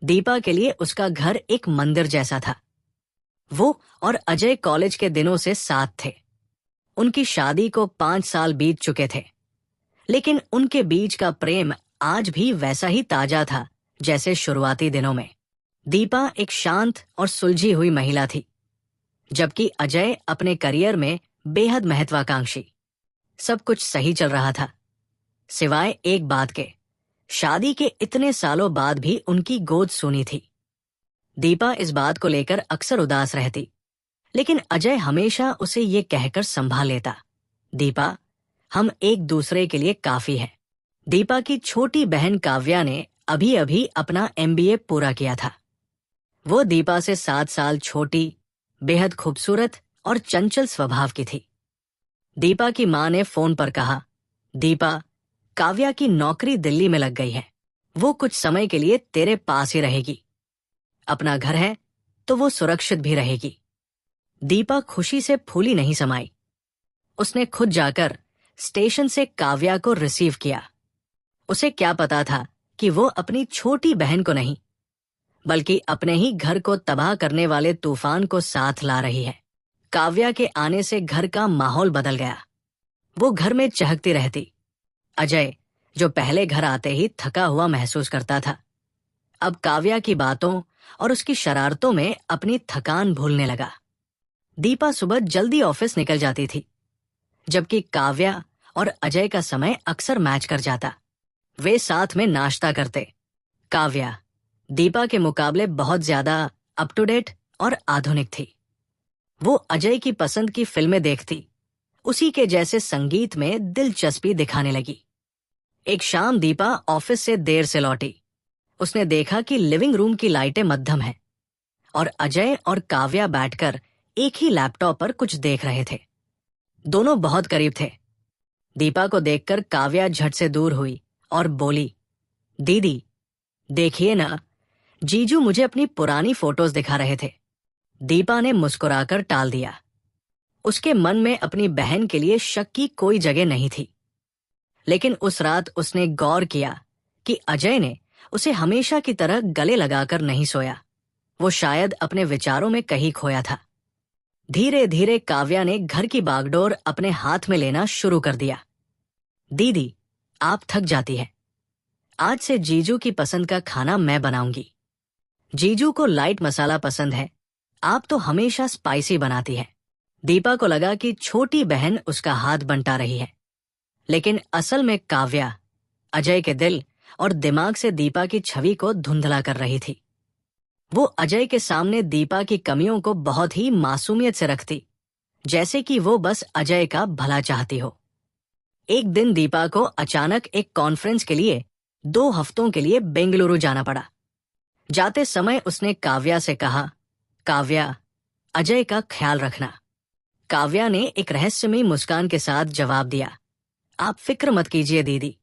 दीपा के लिए उसका घर एक मंदिर जैसा था। वो और अजय कॉलेज के दिनों से साथ थे। उनकी शादी को 5 साल बीत चुके थे, लेकिन उनके बीच का प्रेम आज भी वैसा ही ताजा था जैसे शुरुआती दिनों में। दीपा एक शांत और सुलझी हुई महिला थी, जबकि अजय अपने करियर में बेहद महत्वाकांक्षी। सब कुछ सही चल रहा था, सिवाय एक बात के। शादी के इतने सालों बाद भी उनकी गोद सूनी थी। दीपा इस बात को लेकर अक्सर उदास रहती, लेकिन अजय हमेशा उसे ये कहकर संभाल लेता, दीपा, हम एक दूसरे के लिए काफी हैं। दीपा की छोटी बहन काव्या ने अभी अभी अपना MBA पूरा किया था। वो दीपा से 7 साल छोटी, बेहद खूबसूरत और चंचल स्वभाव की थी। दीपा की मां ने फोन पर कहा, दीपा, काव्या की नौकरी दिल्ली में लग गई है। वो कुछ समय के लिए तेरे पास ही रहेगी। अपना घर है तो वो सुरक्षित भी रहेगी। दीपा खुशी से फूली नहीं समाई। उसने खुद जाकर स्टेशन से काव्या को रिसीव किया। उसे क्या पता था कि वो अपनी छोटी बहन को नहीं, बल्कि अपने ही घर को तबाह करने वाले तूफान को साथ ला रही है। काव्या के आने से घर का माहौल बदल गया। वो घर में चहकती रहती। अजय, जो पहले घर आते ही थका हुआ महसूस करता था, अब काव्या की बातों और उसकी शरारतों में अपनी थकान भूलने लगा। दीपा सुबह जल्दी ऑफिस निकल जाती थी, जबकि काव्या और अजय का समय अक्सर मैच कर जाता। वे साथ में नाश्ता करते। काव्या दीपा के मुकाबले बहुत ज्यादा अप टू डेट और आधुनिक थी। वो अजय की पसंद की फिल्में देखती, उसी के जैसे संगीत में दिलचस्पी दिखाने लगी। एक शाम दीपा ऑफिस से देर से लौटी। उसने देखा कि लिविंग रूम की लाइटें मध्यम हैं और अजय और काव्या बैठकर एक ही लैपटॉप पर कुछ देख रहे थे। दोनों बहुत करीब थे। दीपा को देखकर काव्या झट से दूर हुई और बोली, दीदी, देखिए ना, जीजू मुझे अपनी पुरानी फोटोज दिखा रहे थे। दीपा ने मुस्कुराकर टाल दिया। उसके मन में अपनी बहन के लिए शक की कोई जगह नहीं थी, लेकिन उस रात उसने गौर किया कि अजय ने उसे हमेशा की तरह गले लगाकर नहीं सोया। वो शायद अपने विचारों में कहीं खोया था। धीरे धीरे काव्या ने घर की बागडोर अपने हाथ में लेना शुरू कर दिया। दीदी, आप थक जाती है। आज से जीजू की पसंद का खाना मैं बनाऊंगी। जीजू को लाइट मसाला पसंद है, आप तो हमेशा स्पाइसी बनाती है। दीपा को लगा कि छोटी बहन उसका हाथ बंटा रही है, लेकिन असल में काव्या अजय के दिल और दिमाग से दीपा की छवि को धुंधला कर रही थी। वो अजय के सामने दीपा की कमियों को बहुत ही मासूमियत से रखती, जैसे कि वो बस अजय का भला चाहती हो। एक दिन दीपा को अचानक एक कॉन्फ्रेंस के लिए 2 हफ्तों के लिए बेंगलुरु जाना पड़ा। जाते समय उसने काव्या से कहा, काव्या, अजय का ख्याल रखना। काव्या ने एक रहस्यमयी मुस्कान के साथ जवाब दिया, आप फिक्र मत कीजिए दीदी,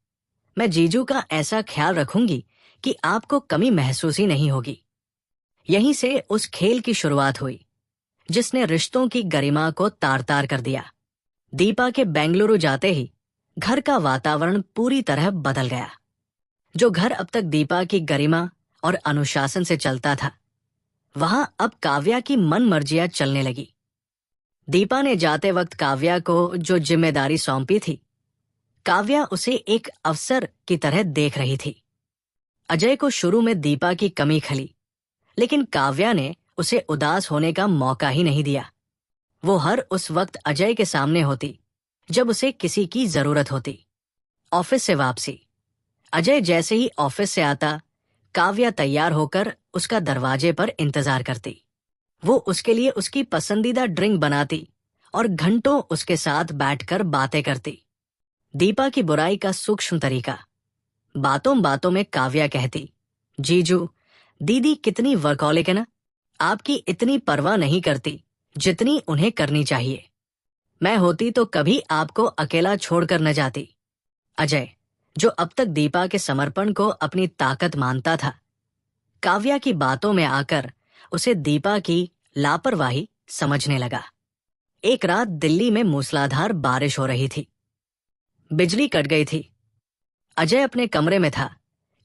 मैं जीजू का ऐसा ख्याल रखूंगी कि आपको कमी महसूस ही नहीं होगी। यहीं से उस खेल की शुरुआत हुई जिसने रिश्तों की गरिमा को तार-तार कर दिया। दीपा के बेंगलुरु जाते ही घर का वातावरण पूरी तरह बदल गया। जो घर अब तक दीपा की गरिमा और अनुशासन से चलता था, वहां अब काव्या की मन मर्जियां चलने लगी। दीपा ने जाते वक्त काव्या को जो जिम्मेदारी सौंपी थी, काव्या उसे एक अवसर की तरह देख रही थी। अजय को शुरू में दीपा की कमी खली, लेकिन काव्या ने उसे उदास होने का मौका ही नहीं दिया। वो हर उस वक्त अजय के सामने होती जब उसे किसी की जरूरत होती। ऑफिस से वापसी, अजय जैसे ही ऑफिस से आता, काव्या तैयार होकर उसका दरवाजे पर इंतजार करती। वो उसके लिए उसकी पसंदीदा ड्रिंक बनाती और घंटों उसके साथ बैठकर बातें करती। दीपा की बुराई का सूक्ष्म तरीका। बातों बातों में काव्या कहती, जीजू, दीदी कितनी वर्कहॉलिक है ना, आपकी इतनी परवाह नहीं करती जितनी उन्हें करनी चाहिए। मैं होती तो कभी आपको अकेला छोड़कर न जाती। अजय, जो अब तक दीपा के समर्पण को अपनी ताकत मानता था, काव्या की बातों में आकर उसे दीपा की लापरवाही समझने लगा। एक रात दिल्ली में मूसलाधार बारिश हो रही थी। बिजली कट गई थी। अजय अपने कमरे में था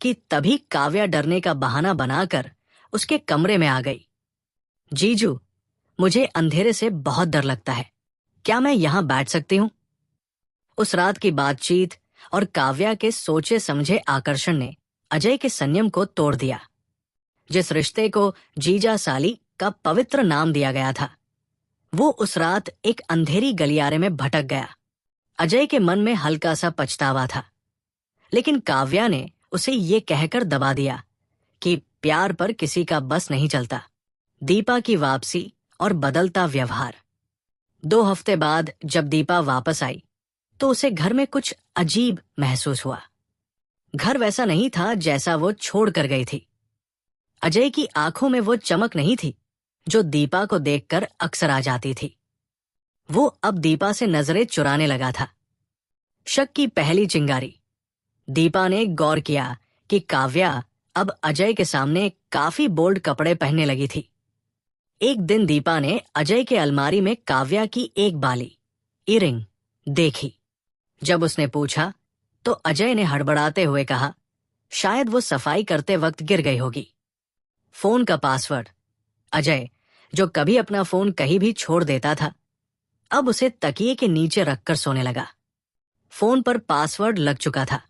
कि तभी काव्या डरने का बहाना बनाकर उसके कमरे में आ गई। जीजू, मुझे अंधेरे से बहुत डर लगता है, क्या मैं यहां बैठ सकती हूं? उस रात की बातचीत और काव्या के सोचे समझे आकर्षण ने अजय के संयम को तोड़ दिया। जिस रिश्ते को जीजा साली का पवित्र नाम दिया गया था, वो उस रात एक अंधेरी गलियारे में भटक गया। अजय के मन में हल्का सा पछतावा था, लेकिन काव्या ने उसे ये कहकर दबा दिया कि प्यार पर किसी का बस नहीं चलता। दीपा की वापसी और बदलता व्यवहार। 2 हफ्ते बाद जब दीपा वापस आई तो उसे घर में कुछ अजीब महसूस हुआ। घर वैसा नहीं था जैसा वो छोड़ कर गई थी। अजय की आंखों में वो चमक नहीं थी जो दीपा को देखकर अक्सर आ जाती थी। वो अब दीपा से नजरें चुराने लगा था। शक की पहली चिंगारी। दीपा ने गौर किया कि काव्या अब अजय के सामने काफी बोल्ड कपड़े पहनने लगी थी। एक दिन दीपा ने अजय के अलमारी में काव्या की एक बाली, ईयरिंग, देखी। जब उसने पूछा तो अजय ने हड़बड़ाते हुए कहा, शायद वो सफाई करते वक्त गिर गई होगी। फोन का पासवर्ड। अजय, जो कभी अपना फोन कहीं भी छोड़ देता था, अब उसे तकिए के नीचे रखकर सोने लगा। फोन पर पासवर्ड लग चुका था।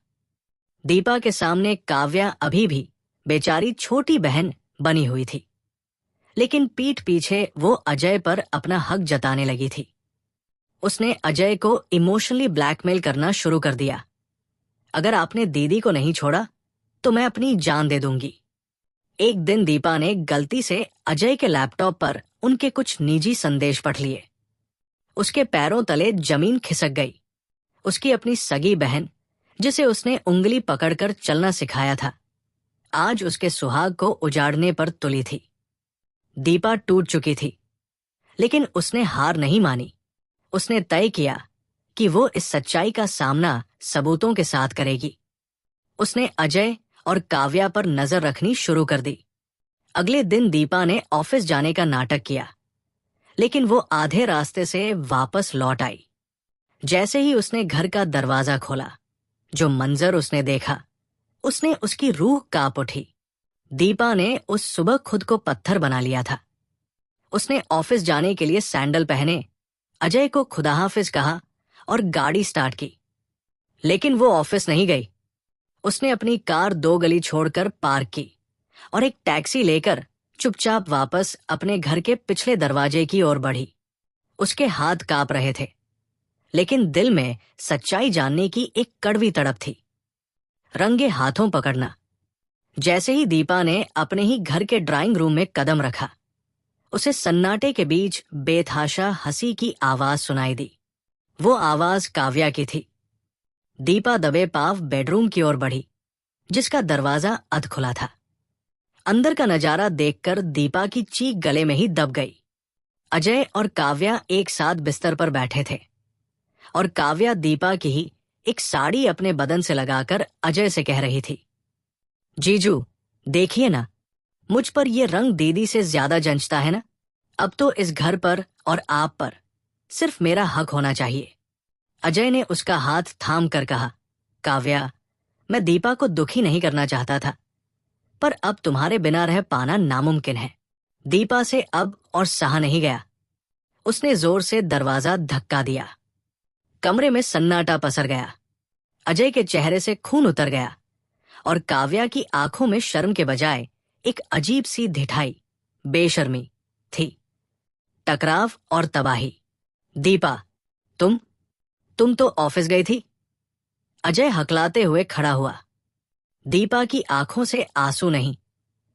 दीपा के सामने काव्या अभी भी बेचारी छोटी बहन बनी हुई थी, लेकिन पीठ पीछे वो अजय पर अपना हक जताने लगी थी। उसने अजय को इमोशनली ब्लैकमेल करना शुरू कर दिया। अगर आपने दीदी को नहीं छोड़ा तो मैं अपनी जान दे दूंगी। एक दिन दीपा ने गलती से अजय के लैपटॉप पर उनके कुछ निजी संदेश पढ़ लिए। उसके पैरों तले जमीन खिसक गई। उसकी अपनी सगी बहन, जिसे उसने उंगली पकड़कर चलना सिखाया था, आज उसके सुहाग को उजाड़ने पर तुली थी। दीपा टूट चुकी थी, लेकिन उसने हार नहीं मानी। उसने तय किया कि वो इस सच्चाई का सामना सबूतों के साथ करेगी। उसने अजय और काव्या पर नजर रखनी शुरू कर दी। अगले दिन दीपा ने ऑफिस जाने का नाटक किया, लेकिन वो आधे रास्ते से वापस लौट आई। जैसे ही उसने घर का दरवाजा खोला, जो मंजर उसने देखा, उसने उसकी रूह कांप उठी। दीपा ने उस सुबह खुद को पत्थर बना लिया था। उसने ऑफिस जाने के लिए सैंडल पहने, अजय को खुदा हाफिज कहा और गाड़ी स्टार्ट की। लेकिन वो ऑफिस नहीं गई। उसने अपनी कार 2 गली छोड़कर पार्क की और एक टैक्सी लेकर चुपचाप वापस अपने घर के पिछले दरवाजे की ओर बढ़ी। उसके हाथ कांप रहे थे, लेकिन दिल में सच्चाई जानने की एक कड़वी तड़प थी। रंगे हाथों पकड़ना। जैसे ही दीपा ने अपने ही घर के ड्राइंग रूम में कदम रखा, उसे सन्नाटे के बीच बेतहाशा हंसी की आवाज सुनाई दी। वो आवाज काव्या की थी। दीपा दबे पांव बेडरूम की ओर बढ़ी, जिसका दरवाजा अध खुला था। अंदर का नजारा देखकर दीपा की चीख गले में ही दब गई। अजय और काव्या एक साथ बिस्तर पर बैठे थे और काव्या दीपा की ही एक साड़ी अपने बदन से लगाकर अजय से कह रही थी, जीजू देखिए ना, मुझ पर यह रंग दीदी से ज्यादा जंचता है ना। अब तो इस घर पर और आप पर सिर्फ मेरा हक होना चाहिए। अजय ने उसका हाथ थाम कर कहा, काव्या, मैं दीपा को दुखी नहीं करना चाहता था, पर अब तुम्हारे बिना रह पाना नामुमकिन है। दीपा से अब और सहा नहीं गया। उसने जोर से दरवाजा धक्का दिया। कमरे में सन्नाटा पसर गया। अजय के चेहरे से खून उतर गया और काव्या की आंखों में शर्म के बजाय एक अजीब सी ढिठाई, बेशर्मी थी। टकराव और तबाही। दीपा, तुम तो ऑफिस गई थी। अजय हकलाते हुए खड़ा हुआ। दीपा की आंखों से आंसू नहीं,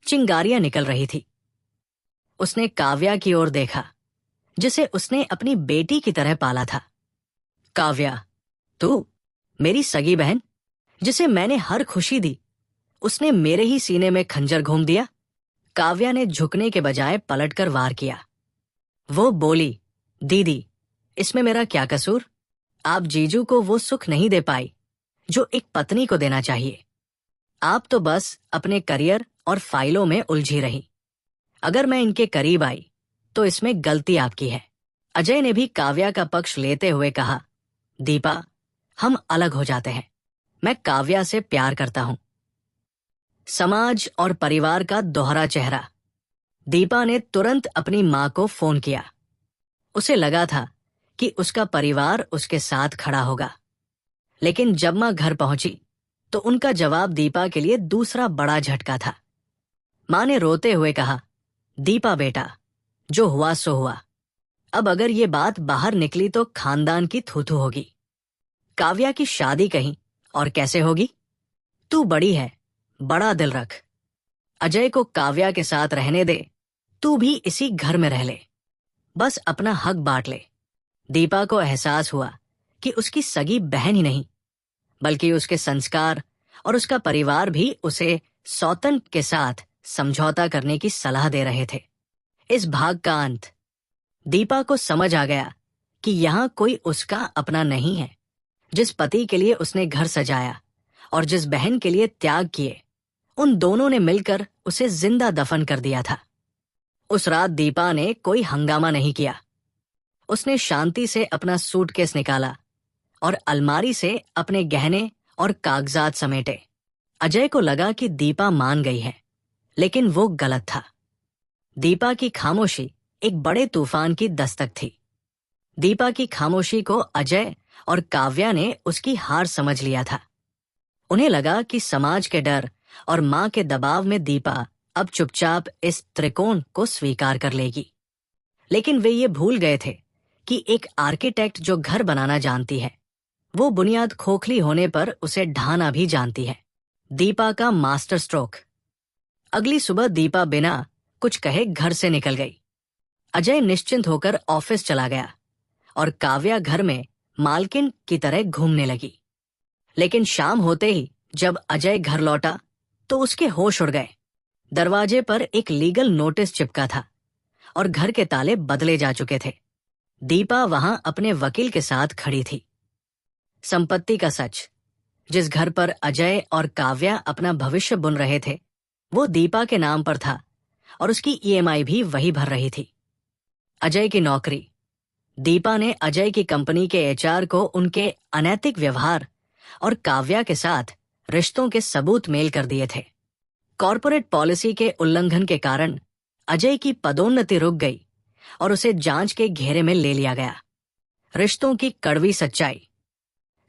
चिंगारियां निकल रही थी। उसने काव्या की ओर देखा, जिसे उसने अपनी बेटी की तरह पाला था। काव्या, तू मेरी सगी बहन, जिसे मैंने हर खुशी दी, उसने मेरे ही सीने में खंजर घोंप दिया। काव्या ने झुकने के बजाय पलटकर वार किया। वो बोली, दीदी, इसमें मेरा क्या कसूर? आप जीजू को वो सुख नहीं दे पाई जो एक पत्नी को देना चाहिए। आप तो बस अपने करियर और फाइलों में उलझी रही। अगर मैं इनके करीब आई तो इसमें गलती आपकी है। अजय ने भी काव्या का पक्ष लेते हुए कहा, दीपा, हम अलग हो जाते हैं। मैं काव्या से प्यार करता हूं। समाज और परिवार का दोहरा चेहरा। दीपा ने तुरंत अपनी माँ को फोन किया। उसे लगा था कि उसका परिवार उसके साथ खड़ा होगा, लेकिन जब माँ घर पहुंची तो उनका जवाब दीपा के लिए दूसरा बड़ा झटका था। माँ ने रोते हुए कहा, दीपा बेटा, जो हुआ सो हुआ। अब अगर ये बात बाहर निकली तो खानदान की थूथू होगी। काव्या की शादी कहीं और कैसे होगी? तू बड़ी है, बड़ा दिल रख। अजय को काव्या के साथ रहने दे, तू भी इसी घर में रह ले, बस अपना हक बांट ले। दीपा को एहसास हुआ कि उसकी सगी बहन ही नहीं, बल्कि उसके संस्कार और उसका परिवार भी उसे सौतन के साथ समझौता करने की सलाह दे रहे थे। इस भाग का अंत। दीपा को समझ आ गया कि यहां कोई उसका अपना नहीं है। जिस पति के लिए उसने घर सजाया और जिस बहन के लिए त्याग किए, उन दोनों ने मिलकर उसे जिंदा दफन कर दिया था। उस रात दीपा ने कोई हंगामा नहीं किया। उसने शांति से अपना सूटकेस निकाला और अलमारी से अपने गहने और कागजात समेटे। अजय को लगा कि दीपा मान गई है, लेकिन वो गलत था। दीपा की खामोशी एक बड़े तूफान की दस्तक थी। दीपा की खामोशी को अजय और काव्या ने उसकी हार समझ लिया था। उन्हें लगा कि समाज के डर और मां के दबाव में दीपा अब चुपचाप इस त्रिकोण को स्वीकार कर लेगी। लेकिन वे ये भूल गए थे कि एक आर्किटेक्ट जो घर बनाना जानती है, वो बुनियाद खोखली होने पर उसे ढाना भी जानती है। दीपा का मास्टर स्ट्रोक। अगली सुबह दीपा बिना कुछ कहे घर से निकल गई। अजय निश्चिंत होकर ऑफिस चला गया और काव्या घर में मालकिन की तरह घूमने लगी। लेकिन शाम होते ही जब अजय घर लौटा तो उसके होश उड़ गए। दरवाजे पर एक लीगल नोटिस चिपका था और घर के ताले बदले जा चुके थे। दीपा वहां अपने वकील के साथ खड़ी थी। संपत्ति का सच। जिस घर पर अजय और काव्या अपना भविष्य बुन रहे थे, वो दीपा के नाम पर था और उसकी ईएमआई भी वही भर रही थी। अजय की नौकरी। दीपा ने अजय की कंपनी के एचआर को उनके अनैतिक व्यवहार और काव्या के साथ रिश्तों के सबूत मेल कर दिए थे। कॉर्पोरेट पॉलिसी के उल्लंघन के कारण अजय की पदोन्नति रुक गई और उसे जांच के घेरे में ले लिया गया। रिश्तों की कड़वी सच्चाई।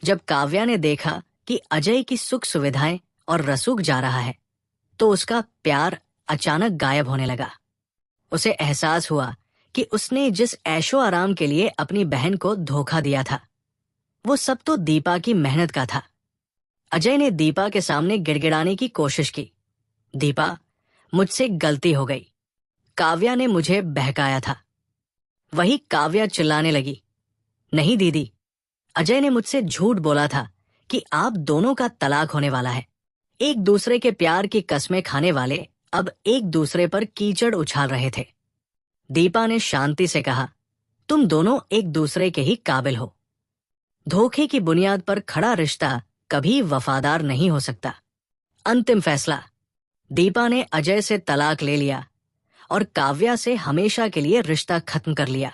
जब काव्या ने देखा कि अजय की सुख सुविधाएं और रसूख जा रहा है, तो उसका प्यार अचानक गायब होने लगा। उसे एहसास हुआ कि उसने जिस ऐशो आराम के लिए अपनी बहन को धोखा दिया था, वो सब तो दीपा की मेहनत का था। अजय ने दीपा के सामने गिड़गिड़ाने की कोशिश की, दीपा, मुझसे गलती हो गई। काव्या ने मुझे बहकाया था। वही काव्या चिल्लाने लगी, नहीं दीदी, अजय ने मुझसे झूठ बोला था कि आप दोनों का तलाक होने वाला है। एक दूसरे के प्यार की कस्में खाने वाले अब एक दूसरे पर कीचड़ उछाल रहे थे। दीपा ने शांति से कहा, तुम दोनों एक दूसरे के ही काबिल हो। धोखे की बुनियाद पर खड़ा रिश्ता कभी वफादार नहीं हो सकता। अंतिम फैसला। दीपा ने अजय से तलाक ले लिया और काव्या से हमेशा के लिए रिश्ता खत्म कर लिया।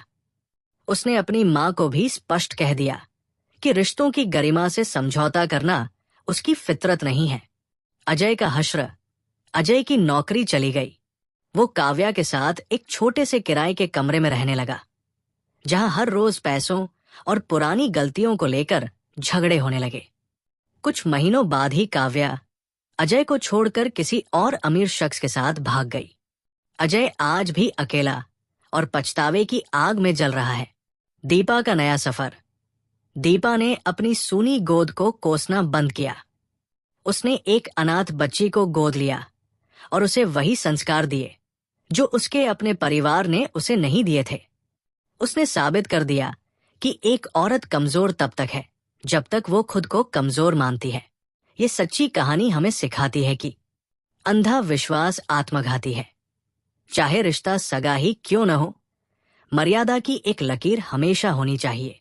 उसने अपनी मां को भी स्पष्ट कह दिया कि रिश्तों की गरिमा से समझौता करना उसकी फितरत नहीं है। अजय का हश्र। अजय की नौकरी चली गई। वो काव्या के साथ एक छोटे से किराए के कमरे में रहने लगा, जहां हर रोज पैसों और पुरानी गलतियों को लेकर झगड़े होने लगे। कुछ महीनों बाद ही काव्या अजय को छोड़कर किसी और अमीर शख्स के साथ भाग गई। अजय आज भी अकेला और पछतावे की आग में जल रहा है। दीपा का नया सफर। दीपा ने अपनी सूनी गोद को कोसना बंद किया। उसने एक अनाथ बच्ची को गोद लिया और उसे वही संस्कार दिए जो उसके अपने परिवार ने उसे नहीं दिए थे। उसने साबित कर दिया कि एक औरत कमजोर तब तक है जब तक वो खुद को कमजोर मानती है। ये सच्ची कहानी हमें सिखाती है कि अंधा विश्वास आत्मघाती है। चाहे रिश्ता सगा ही क्यों न हो, मर्यादा की एक लकीर हमेशा होनी चाहिए।